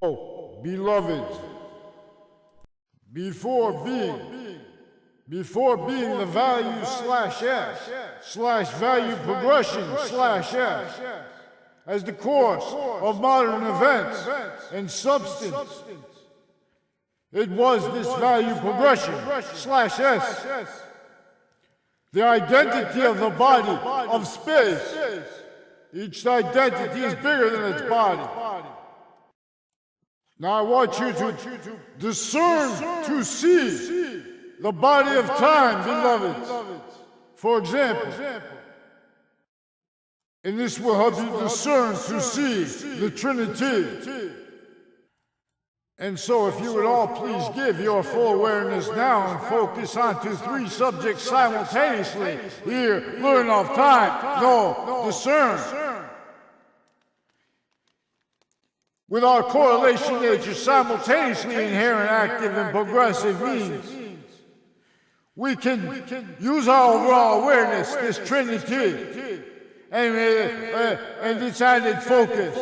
Oh, beloved, before being the value slash S slash value progression slash S as the course of modern events and substance. It was this value progression slash S, the identity of the body of space. Each identity is bigger than its body. Now I want you to discern to see the body of time, beloveds. For example, and this will help you discern to see the Trinity. And so if you would all please give your full awareness now and focus on to three subjects simultaneously. Here, learn of time, know, discern. With our correlation nature simultaneously inherent, active, and progressive means, we can use our overall awareness, this Trinity, and its added focus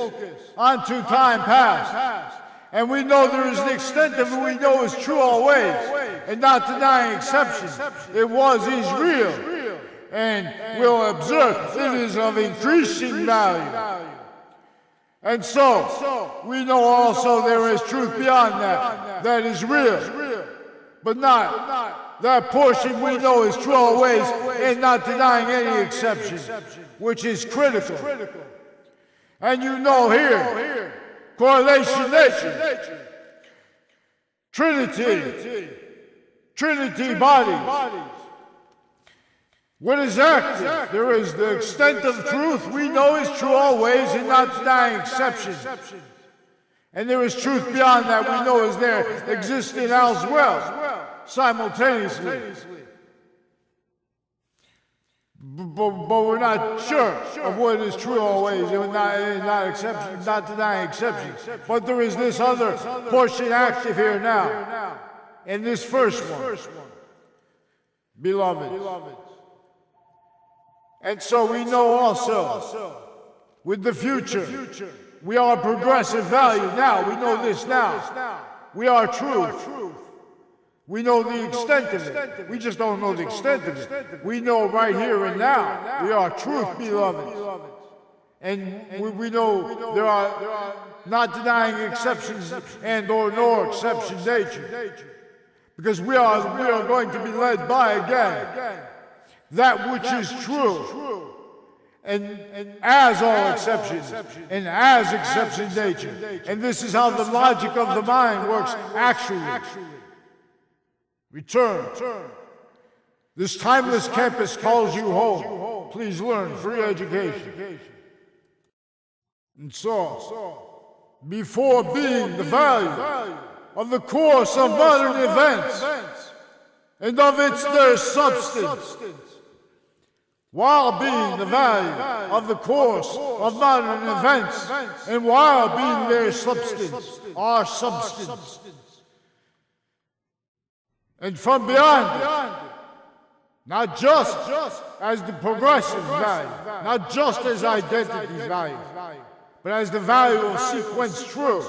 onto time past. And we know there is an extent of it we know is true always, and not denying exception. It was, is real, and we'll observe it is of increasing value. And so, we know also there is truth beyond that is real, but not that portion we know is true always and not denying any exception, which is critical. And you know here, correlation nature, Trinity bodies. What is active? There is the extent of truth we know is true always and not denying exception. And there is truth beyond that we know is there, existing as well, simultaneously. But we're not sure of what is true always and not denying exception. But there is this other portion active here now. And this first one, beloved. And so we know also, with the future, we are progressive value now. We know this now. We are truth. We know the extent of it. We just don't know the extent of it. We know right here and now. We are truth, beloved. And we know there are not denying exceptions and or no exception nature. Because we are going to be led by again that which is true, and as all exceptions, and as exception nature. And this is how the logic of the mind works actually. Return. This timeless campus calls you home. Please learn, free education. And so, before being the value of the course of modern events, and of their substance, while being the value of the course of modern events, and while being their substance, our substance. And from beyond it, not just as the progressive value, not just as identity value, but as the value of sequence true.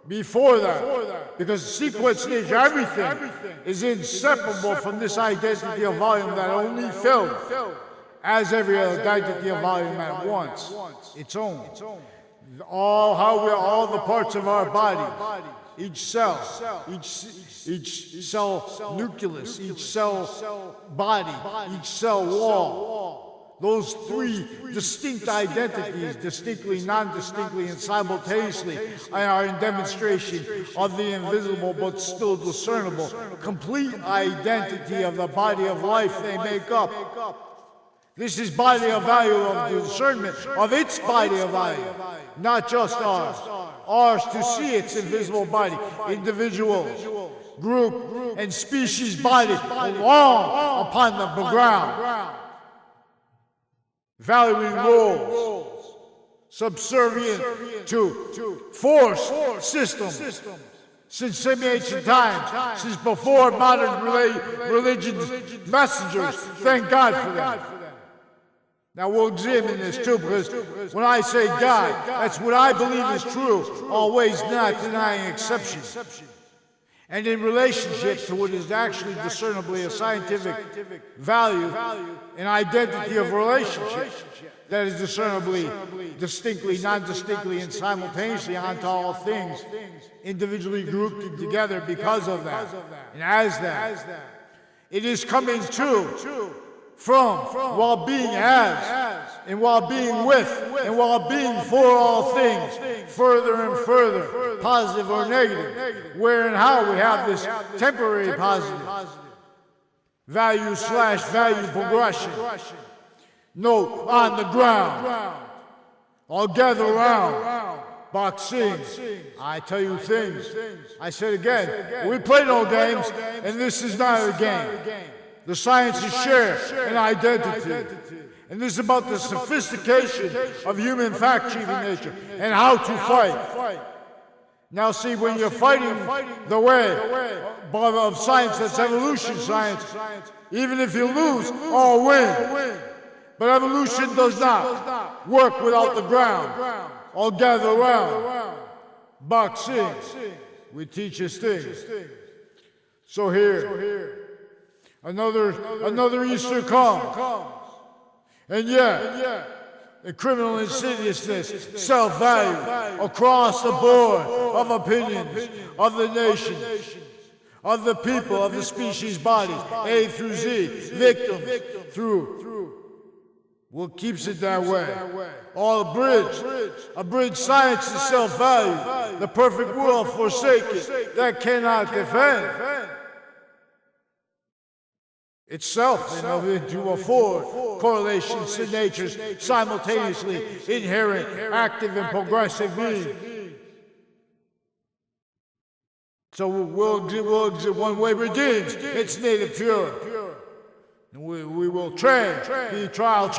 Before that, because sequence nature, everything is inseparable from this identity of volume that only fills, as every identity of volume at once, its own. All the parts of our body, each cell nucleus, each cell body, each cell wall. Those three distinct identities, distinctly, non-distinctly, and simultaneously, are in demonstration of the invisible but still discernible, complete identity of the body of life they make up. This is body of value of the discernment of its body of value, not just ours. Ours to see its invisible body, individual, group, and species body belong upon the ground. Valuing roles, subservient to force systems, since semi-ancient times, since before modern religion's messengers. Thank God for them. Now we'll examine this too, because when I say God, that's what I believe is true, always not denying exceptions. And in relationship to what is actually discernibly a scientific value, an identity of relationship that is discernibly, distinctly, non-distinctly, and simultaneously onto all things, individually grouped together because of that, and as that. It is coming to, from, while being as, and while being with, and while being for all things, further and further, positive or negative, where and how we have this temporary positive value/value progression. Note, on the ground, all gather around, boxing. I tell you things. I said again, we play no games, and this is not a game. The sciences share an identity. And this is about the sophistication of human fact-achieving nature and how to fight. Now see, when you're fighting the way of science, that's evolution science, even if you lose or win. But evolution does not work without the ground. All gather around. Boxing. We teach us things. So here, another Easter comes. And yet, the criminal insidiousness, self-value, across the board of opinions, of the nation, of the people, of the species bodies, A through Z, victim through. What keeps it that way? All abridged science is self-value, the perfect world forsaken, that cannot defend itself and to afford correlations to nature's simultaneously inherent, active, and progressive being. So one way redeems its native pure. And we will train, be tried.